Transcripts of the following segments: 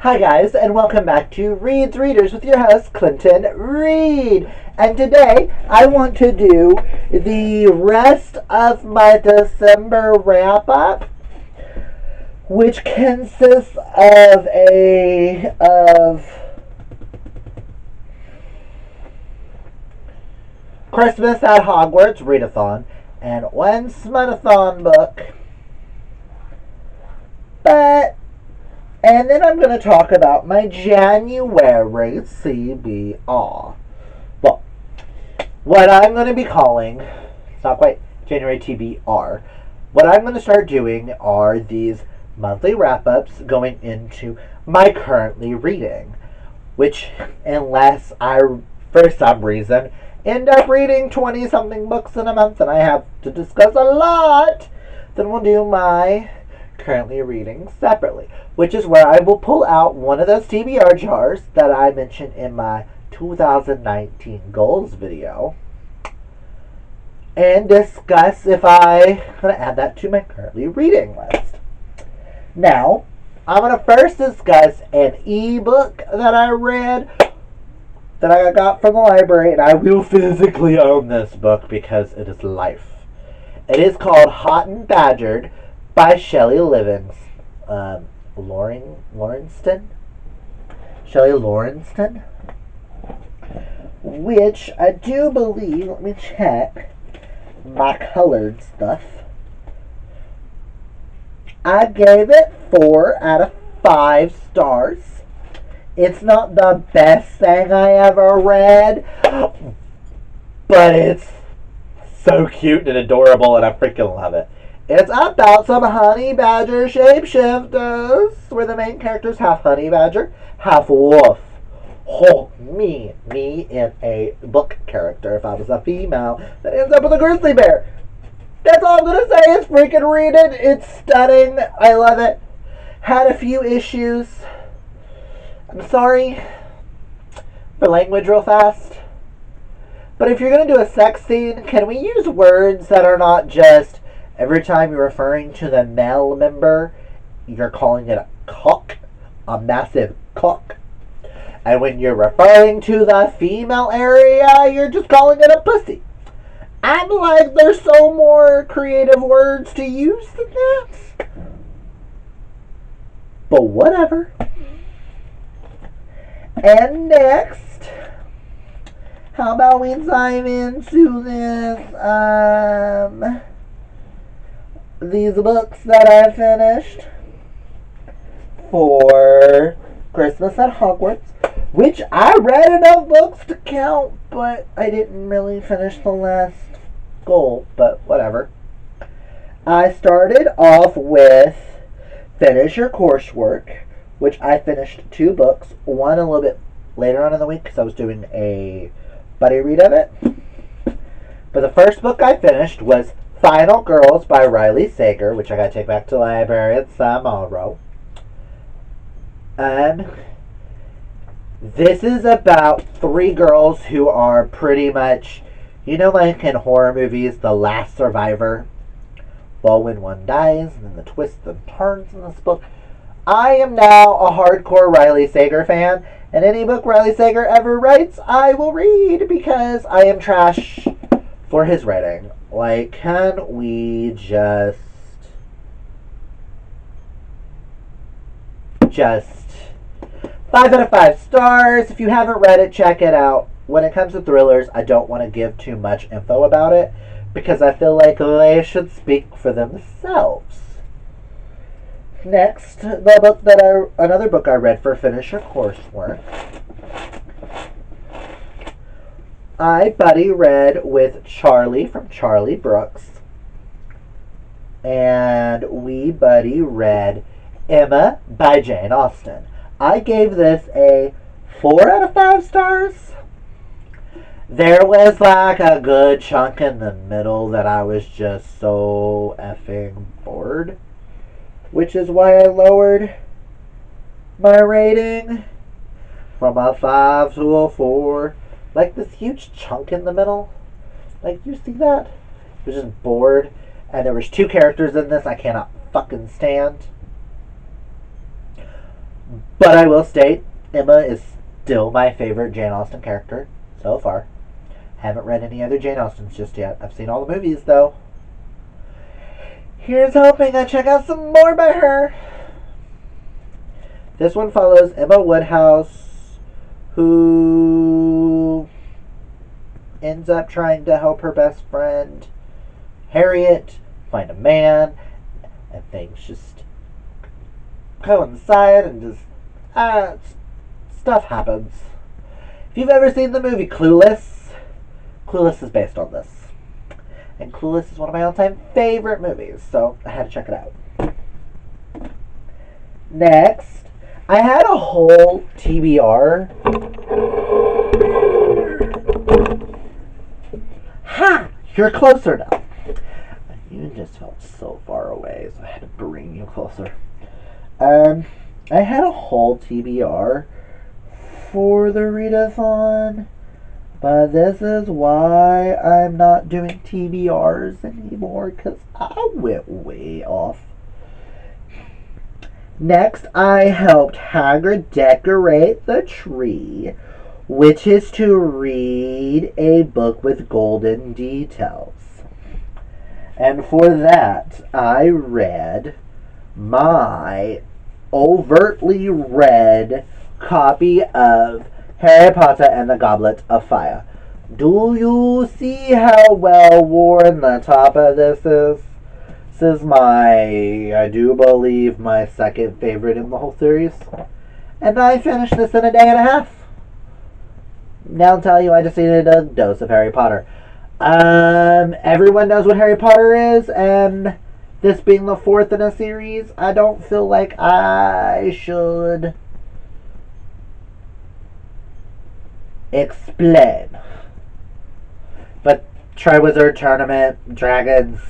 Hi guys, and welcome back to Reed's Readers with your host, Clinton Reed. And today, I want to do the rest of my December wrap-up, which consists of Christmas at Hogwarts readathon and one Smudathon book. And then I'm going to talk about my January CBR. Well, what I'm going to be calling, it's not quite January TBR, what I'm going to start doing are these monthly wrap-ups going into my currently reading. Which, unless I, for some reason, end up reading 20-something books in a month and I have to discuss a lot, then we'll do my currently reading separately, which is where I will pull out one of those TBR jars that I mentioned in my 2019 goals video and discuss if I'm going to add that to my currently reading list. Now, I'm going to first discuss an ebook that I read that I got from the library, and I will physically own this book because it is life. It is called Hot and Badgered by Shelley Lawrenston, which I do believe, let me check my colored stuff, I gave it 4 out of 5 stars. It's not the best thing I ever read, but it's so cute and adorable and I freaking love it. It's about some honey badger shapeshifters, where the main character's half honey badger, half wolf. Oh, me in a book character if I was a female that ends up with a grizzly bear. That's all I'm going to say is freaking read it. It's stunning. I love it. Had a few issues. I'm sorry for language real fast. But if you're going to do a sex scene, can we use words that are not just every time you're referring to the male member, you're calling it a cock, a massive cock. And when you're referring to the female area, you're just calling it a pussy. I'm like, there's so more creative words to use than that. But whatever. And next, how about we dive into these books that I finished for Christmas at Hogwarts, which I read enough books to count, but I didn't really finish the last goal, but whatever. I started off with Finish Your Coursework, which I finished 2 books, one a little bit later on in the week because I was doing a buddy read of it. But the first book I finished was Final Girls by Riley Sager, which I gotta take back to the library tomorrow. This is about 3 girls who are pretty much, you know, like in horror movies, the last survivor. Well, when one dies, and then the twists and turns in this book. I am now a hardcore Riley Sager fan, and any book Riley Sager ever writes, I will read because I am trash for his writing. Like, can we just 5 out of 5 stars. If you haven't read it, check it out. When it comes to thrillers, I don't want to give too much info about it because I feel like they should speak for themselves. Next, another book I read for Finish Your Coursework, I buddy read with Charlie from Charlie Brooks, and we buddy read Emma by Jane Austen. I gave this a 4 out of 5 stars. There was like a good chunk in the middle that I was just so effing bored, which is why I lowered my rating from a 5 to a 4. Like this huge chunk in the middle. Like, you see that? I was just bored. And there was 2 characters in this I cannot fucking stand. But I will state, Emma is still my favorite Jane Austen character so far. Haven't read any other Jane Austens just yet. I've seen all the movies, though. Here's hoping I check out some more by her. This one follows Emma Woodhouse, who ends up trying to help her best friend Harriet find a man, and things just coincide and just stuff happens. If you've ever seen the movie Clueless, Clueless is based on this. And Clueless is one of my all-time favorite movies, so I had to check it out. Next, I had a whole TBR. Ha! You're closer now. You just felt so far away, so I had to bring you closer. I had a whole TBR for the readathon, but this is why I'm not doing TBRs anymore, because I went way off. Next, I helped Hagrid decorate the tree, which is to read a book with golden details. And for that, I read my overtly read copy of Harry Potter and the Goblet of Fire. Do you see how well worn the top of this is? This is I do believe, my second favorite in the whole series. And I finished this in a day and a half. Now I'll tell you, I just needed a dose of Harry Potter. Everyone knows what Harry Potter is, and this being the fourth in a series, I don't feel like I should explain. But Triwizard Tournament, Dragons,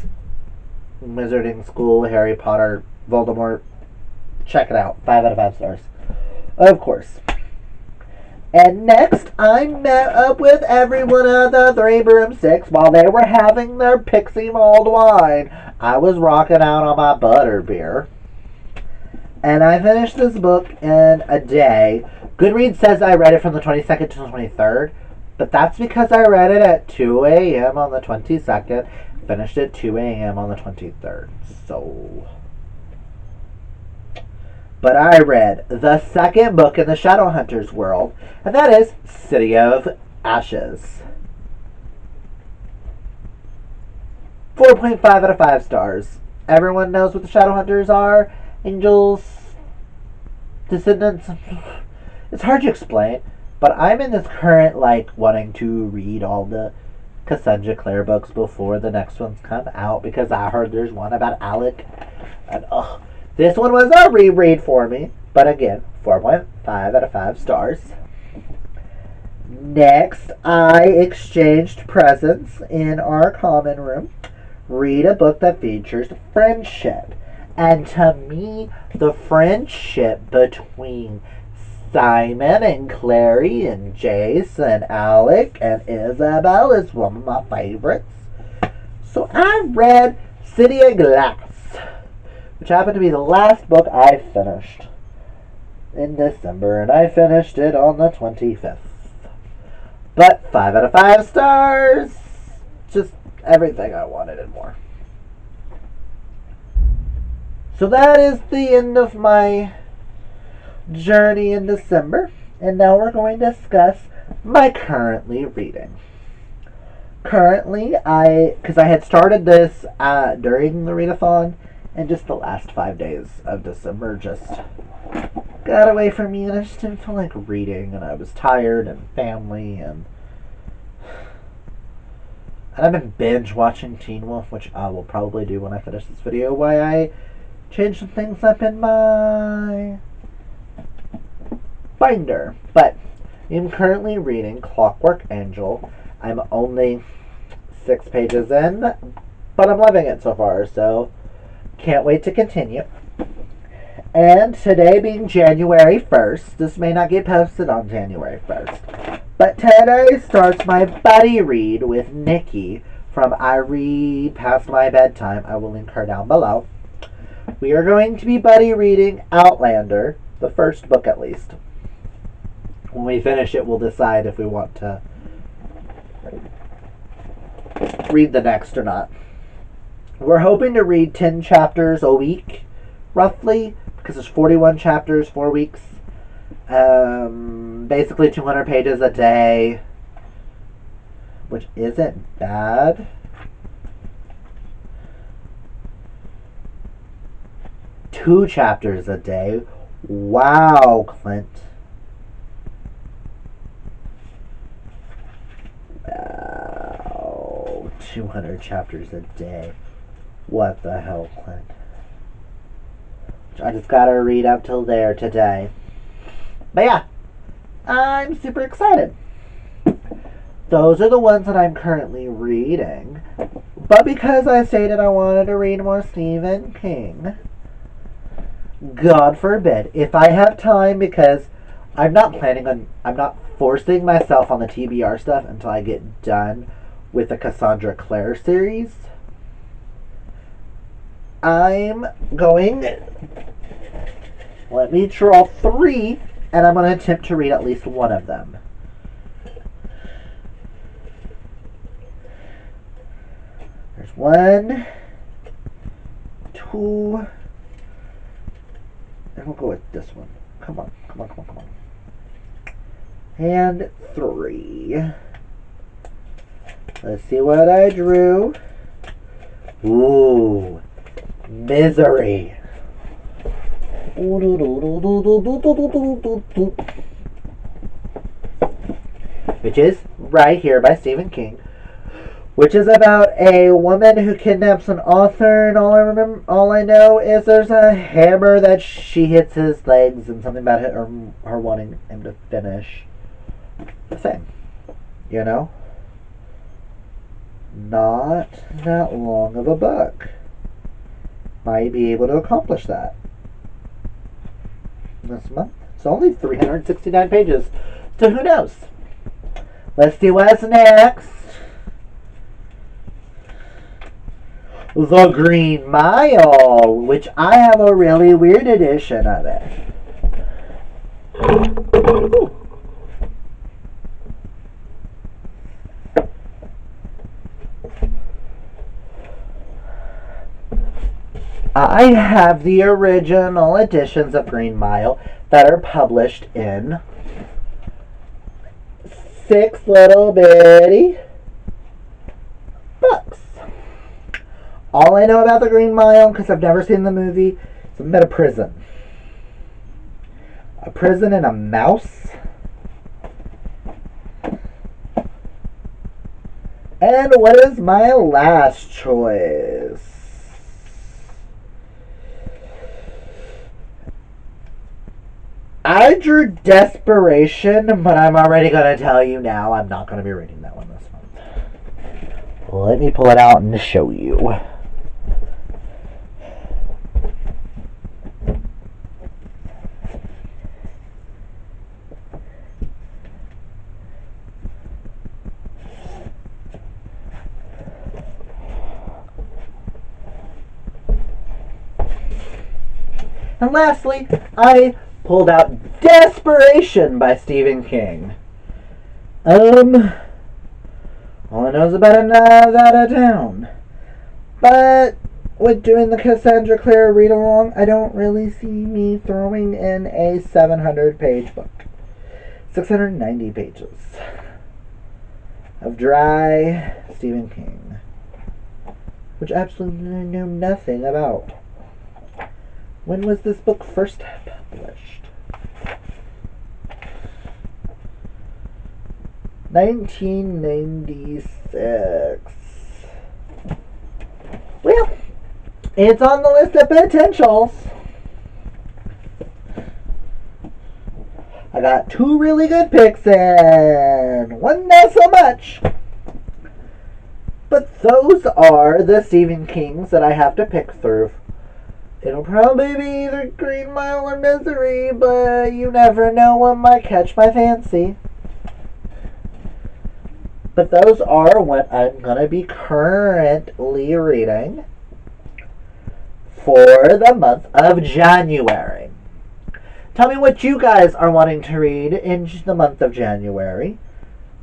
Wizarding School, Harry Potter, Voldemort, check it out. 5 out of 5 stars. Of course. And next, I met up with everyone of the Three Broomsticks while they were having their Pixie mulled wine. I was rocking out on my butterbeer. And I finished this book in a day. Goodreads says I read it from the 22nd to the 23rd, but that's because I read it at 2 a.m. on the 22nd, finished at 2 a.m. on the 23rd. So... But I read the second book in the Shadowhunters world, and that is City of Ashes. 4.5 out of 5 stars. Everyone knows what the Shadowhunters are. Angels, descendants. It's hard to explain, but I'm in this current, wanting to read all the Cassandra Clare books before the next ones come out, because I heard there's one about Alec, and this one was a reread for me, but again, 4.5 out of 5 stars. Next, I exchanged presents in our common room. Read a book that features friendship. And to me, the friendship between Simon and Clary and Jace and Alec and Isabel is one of my favorites. So I read City of Glass, which happened to be the last book I finished in December, and I finished it on the 25th. But 5 out of 5 stars! Just everything I wanted and more. So that is the end of my journey in December, and now we're going to discuss my currently reading. Currently, because I had started this during the readathon, and just the last 5 days of December just got away from me, and I just didn't feel like reading, and I was tired, and family, and I've been binge watching Teen Wolf, which I will probably do when I finish this video, why I changed some things up in my binder. But I'm currently reading Clockwork Angel. I'm only 6 pages in, but I'm loving it so far, so can't wait to continue. And today being January 1st, this may not get posted on January 1st, but today starts my buddy read with Nikki from I Read Past My Bedtime. I will link her down below. We are going to be buddy reading Outlander The first book, at least. When we finish it, we'll decide if we want to read the next or not. We're hoping to read 10 chapters a week, roughly, because there's 41 chapters, 4 weeks. Basically 200 pages a day, which isn't bad. Two chapters a day. Wow, Clint. Wow. 200 chapters a day. What the hell, Clint? I just gotta read up till there today. But yeah, I'm super excited. Those are the ones that I'm currently reading. But because I stated I wanted to read more Stephen King, God forbid, if I have time, because I'm not forcing myself on the TBR stuff until I get done with the Cassandra Clare series. I'm going, let me draw 3, and I'm going to attempt to read at least one of them. There's 1, 2, and we'll go with this one. Come on. And 3. Let's see what I drew. Ooh, Misery. Which is right here by Stephen King. Which is about a woman who kidnaps an author, and all I know is there's a hammer that she hits his legs, and something about her wanting him to finish the thing. You know? Not that long of a book. Might be able to accomplish that this month. It's only 369 pages, so who knows? Let's see what's next. The Green Mile, which I have a really weird edition of it. Ooh. I have the original editions of Green Mile that are published in 6 little bitty books. All I know about the Green Mile, because I've never seen the movie, is I'm at a prison. A prison and a mouse. And what is my last choice? I drew Desperation, but I'm already going to tell you now I'm not going to be reading that one this month. Let me pull it out and show you. And lastly, I pulled out Desperation by Stephen King. All I know is about Another Out of Town. But with doing the Cassandra Clare read-along, I don't really see me throwing in a 700-page book. 690 pages of dry Stephen King, which absolutely know nothing about. When was this book first published? 1996. Well, it's on the list of potentials. I got 2 really good picks and 1 not so much. But those are the Stephen Kings that I have to pick through. It'll probably be either Green Mile or Misery, but you never know what might catch my fancy. But those are what I'm going to be currently reading for the month of January. Tell me what you guys are wanting to read in the month of January,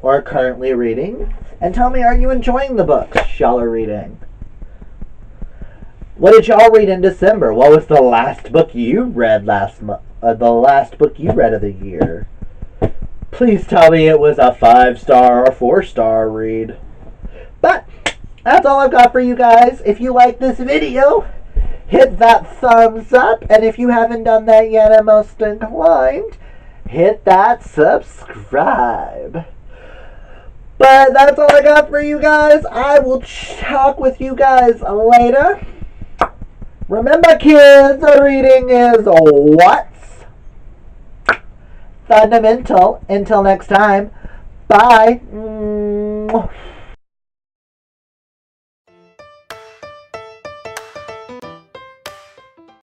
or are currently reading, and tell me, are you enjoying the books y'all are reading? What did y'all read in December? What was the last book you read last month? The last book you read of the year? Please tell me it was a 5-star or 4-star read. But that's all I've got for you guys. If you like this video, hit that thumbs up. And if you haven't done that yet, I'm most inclined, hit that subscribe. But that's all I got for you guys. I will talk with you guys later. Remember, kids, reading is what's fundamental. Until next time, bye.